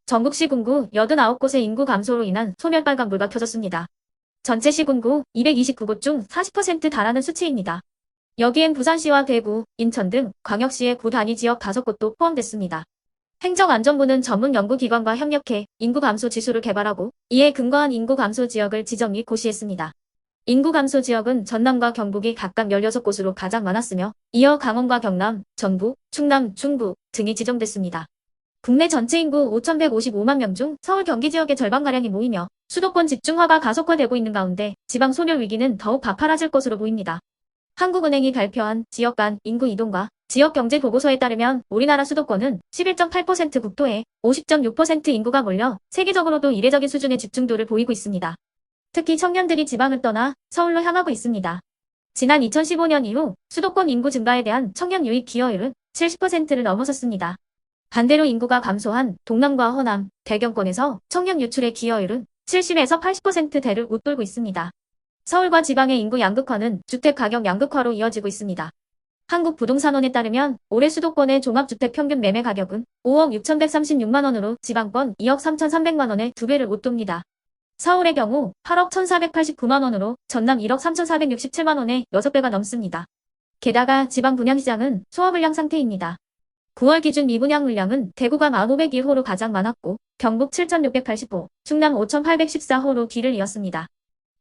전국 시군구 89곳의 인구 감소로 인한 소멸 빨간불가 켜졌습니다. 전체 시군구 229곳 중 40% 달하는 수치입니다. 여기엔 부산시와 대구, 인천 등 광역시의 구 단위 지역 5곳도 포함됐습니다. 행정안전부는 전문 연구기관과 협력해 인구 감소 지수를 개발하고 이에 근거한 인구 감소 지역을 지정 및 고시했습니다. 인구 감소 지역은 전남과 경북이 각각 16곳으로 가장 많았으며 이어 강원과 경남, 전북, 충남, 중부 등이 지정됐습니다. 국내 전체 인구 5,155만 명 중 서울 경기 지역의 절반가량이 모이며 수도권 집중화가 가속화되고 있는 가운데 지방 소멸 위기는 더욱 가파라질 것으로 보입니다. 한국은행이 발표한 지역 간 인구 이동과 지역 경제 보고서에 따르면 우리나라 수도권은 11.8% 국토에 50.6% 인구가 몰려 세계적으로도 이례적인 수준의 집중도를 보이고 있습니다. 특히 청년들이 지방을 떠나 서울로 향하고 있습니다. 지난 2015년 이후 수도권 인구 증가에 대한 청년 유입 기여율은 70%를 넘어섰습니다. 반대로 인구가 감소한 동남과 호남, 대경권에서 청년 유출의 기여율은 70에서 80%대를 웃돌고 있습니다. 서울과 지방의 인구 양극화는 주택 가격 양극화로 이어지고 있습니다. 한국부동산원에 따르면 올해 수도권의 종합주택 평균 매매 가격은 5억 6,136만 원으로 지방권 2억 3,300만 원의 2배를 웃돕니다. 서울의 경우 8억 1,489만 원으로 전남 1억 3,467만 원의 6배가 넘습니다. 게다가 지방 분양시장은 소화불량 상태입니다. 9월 기준 미분양 물량은 대구가 1,501호로 가장 많았고 경북 7,680호, 충남 5,814호로 뒤를 이었습니다.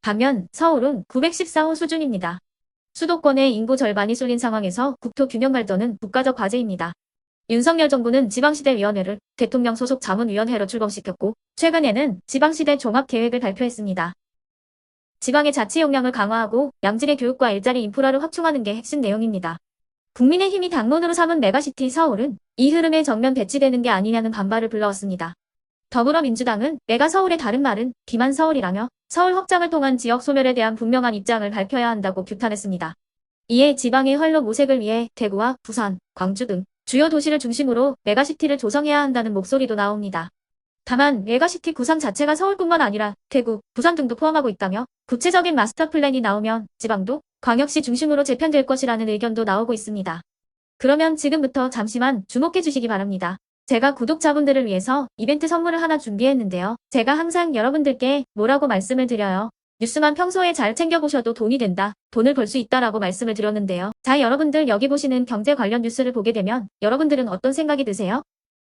반면 서울은 914호 수준입니다. 수도권의 인구 절반이 쏠린 상황에서 국토 균형 발전은 국가적 과제입니다. 윤석열 정부는 지방시대위원회를 대통령 소속 자문위원회로 출범시켰고 최근에는 지방시대 종합계획을 발표했습니다. 지방의 자치 역량을 강화하고 양질의 교육과 일자리 인프라를 확충하는 게 핵심 내용입니다. 국민의힘이 당론으로 삼은 메가시티 서울은 이 흐름에 정면 배치되는 게 아니냐는 반발을 불러왔습니다. 더불어민주당은 메가 서울의 다른 말은 비만 서울이라며 서울 확장을 통한 지역 소멸에 대한 분명한 입장을 밝혀야 한다고 규탄했습니다. 이에 지방의 활로 모색을 위해 대구와 부산, 광주 등 주요 도시를 중심으로 메가시티를 조성해야 한다는 목소리도 나옵니다. 다만 메가시티 구상 자체가 서울뿐만 아니라 대구, 부산 등도 포함하고 있다며 구체적인 마스터 플랜이 나오면 지방도 광역시 중심으로 재편될 것이라는 의견도 나오고 있습니다. 그러면 지금부터 잠시만 주목해 주시기 바랍니다. 제가 구독자분들을 위해서 이벤트 선물을 하나 준비했는데요. 제가 항상 여러분들께 뭐라고 말씀을 드려요. 뉴스만 평소에 잘 챙겨보셔도 돈이 된다, 돈을 벌 수 있다라고 말씀을 드렸는데요. 자, 여러분들 여기 보시는 경제 관련 뉴스를 보게 되면 여러분들은 어떤 생각이 드세요?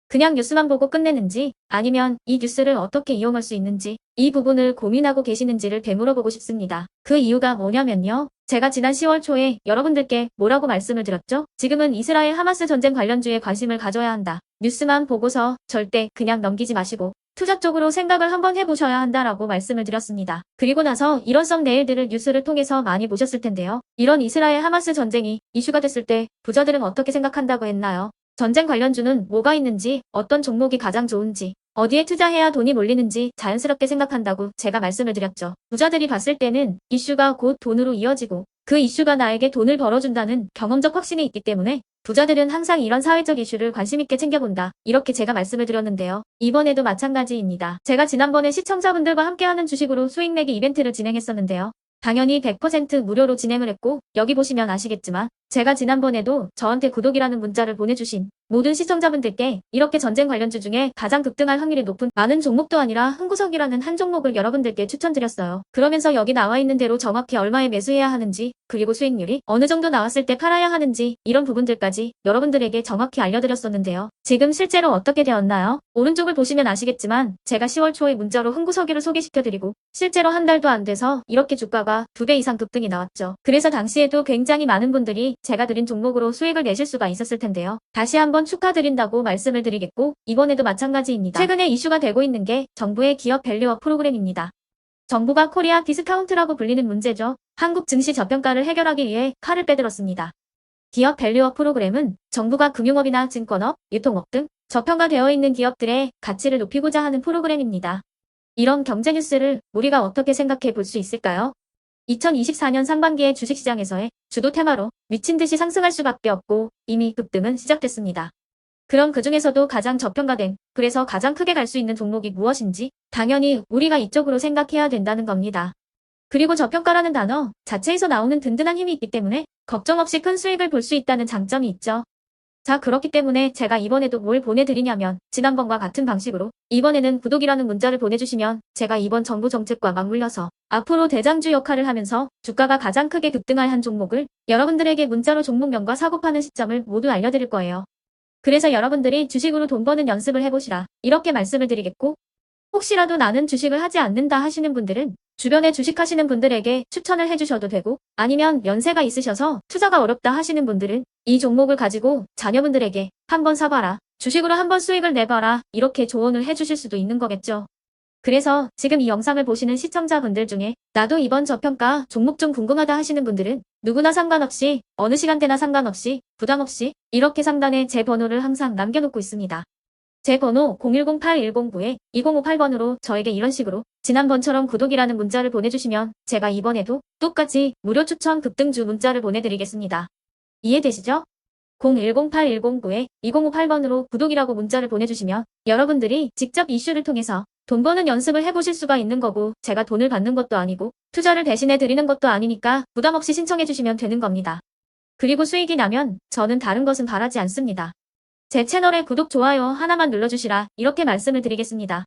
그냥 뉴스만 보고 끝내는지 아니면 이 뉴스를 어떻게 이용할 수 있는지 이 부분을 고민하고 계시는지를 되물어보고 싶습니다. 그 이유가 뭐냐면요. 제가 지난 10월 초에 여러분들께 뭐라고 말씀을 드렸죠? 지금은 이스라엘 하마스 전쟁 관련주에 관심을 가져야 한다. 뉴스만 보고서 절대 그냥 넘기지 마시고 투자 쪽으로 생각을 한번 해보셔야 한다라고 말씀을 드렸습니다. 그리고 나서 일원성 내일들을 뉴스를 통해서 많이 보셨을 텐데요. 이런 이스라엘 하마스 전쟁이 이슈가 됐을 때 부자들은 어떻게 생각한다고 했나요? 전쟁 관련주는 뭐가 있는지, 어떤 종목이 가장 좋은지, 어디에 투자해야 돈이 몰리는지 자연스럽게 생각한다고 제가 말씀을 드렸죠. 부자들이 봤을 때는 이슈가 곧 돈으로 이어지고 그 이슈가 나에게 돈을 벌어준다는 경험적 확신이 있기 때문에 부자들은 항상 이런 사회적 이슈를 관심 있게 챙겨본다. 이렇게 제가 말씀을 드렸는데요. 이번에도 마찬가지입니다. 제가 지난번에 시청자분들과 함께하는 주식으로 수익 내기 이벤트를 진행했었는데요. 당연히 100% 무료로 진행을 했고 여기 보시면 아시겠지만 제가 지난번에도 저한테 구독이라는 문자를 보내주신 모든 시청자분들께 이렇게 전쟁 관련주 중에 가장 급등할 확률이 높은 많은 종목도 아니라 흥구석이라는 한 종목을 여러분들께 추천드렸어요. 그러면서 여기 나와 있는 대로 정확히 얼마에 매수해야 하는지 그리고 수익률이 어느 정도 나왔을 때 팔아야 하는지 이런 부분들까지 여러분들에게 정확히 알려드렸었는데요. 지금 실제로 어떻게 되었나요? 오른쪽을 보시면 아시겠지만 제가 10월 초에 문자로 흥구석이를 소개시켜드리고 실제로 한 달도 안 돼서 이렇게 주가가 2배 이상 급등이 나왔죠. 그래서 당시에도 굉장히 많은 분들이 제가 드린 종목으로 수익을 내실 수가 있었을 텐데요. 다시 한번 축하드린다고 말씀을 드리겠고 이번에도 마찬가지입니다. 최근에 이슈가 되고 있는 게 정부의 기업 밸류업 프로그램입니다. 정부가 코리아 디스카운트라고 불리는 문제죠. 한국 증시 저평가를 해결하기 위해 칼을 빼들었습니다. 기업 밸류업 프로그램은 정부가 금융업이나 증권업, 유통업 등 저평가되어 있는 기업들의 가치를 높이고자 하는 프로그램입니다. 이런 경제 뉴스를 우리가 어떻게 생각해 볼 수 있을까요? 2024년 상반기에 주식시장에서의 주도 테마로 미친 듯이 상승할 수밖에 없고 이미 급등은 시작됐습니다. 그럼 그 중에서도 가장 저평가된, 그래서 가장 크게 갈 수 있는 종목이 무엇인지 당연히 우리가 이쪽으로 생각해야 된다는 겁니다. 그리고 저평가라는 단어 자체에서 나오는 든든한 힘이 있기 때문에 걱정 없이 큰 수익을 볼 수 있다는 장점이 있죠. 자, 그렇기 때문에 제가 이번에도 뭘 보내드리냐면 지난번과 같은 방식으로 이번에는 구독이라는 문자를 보내주시면 제가 이번 정부 정책과 맞물려서 앞으로 대장주 역할을 하면서 주가가 가장 크게 급등할 한 종목을 여러분들에게 문자로 종목명과 사고 파는 시점을 모두 알려드릴 거예요. 그래서 여러분들이 주식으로 돈 버는 연습을 해보시라 이렇게 말씀을 드리겠고, 혹시라도 나는 주식을 하지 않는다 하시는 분들은 주변에 주식하시는 분들에게 추천을 해주셔도 되고, 아니면 연세가 있으셔서 투자가 어렵다 하시는 분들은 이 종목을 가지고 자녀분들에게 한번 사봐라, 주식으로 한번 수익을 내봐라 이렇게 조언을 해주실 수도 있는 거겠죠. 그래서 지금 이 영상을 보시는 시청자분들 중에 나도 이번 저평가 종목 좀 궁금하다 하시는 분들은 누구나 상관없이 어느 시간대나 상관없이 부담없이 이렇게 상단에 제 번호를 항상 남겨놓고 있습니다. 제 번호 010-8109-2058번으로 저에게 이런 식으로 지난번처럼 구독이라는 문자를 보내주시면 제가 이번에도 똑같이 무료 추천 급등주 문자를 보내드리겠습니다. 이해되시죠? 010-8109-2058번으로 구독이라고 문자를 보내주시면 여러분들이 직접 이슈를 통해서 돈 버는 연습을 해보실 수가 있는 거고, 제가 돈을 받는 것도 아니고 투자를 대신해 드리는 것도 아니니까 부담없이 신청해 주시면 되는 겁니다. 그리고 수익이 나면 저는 다른 것은 바라지 않습니다. 제 채널에 구독, 좋아요 하나만 눌러주시라 이렇게 말씀을 드리겠습니다.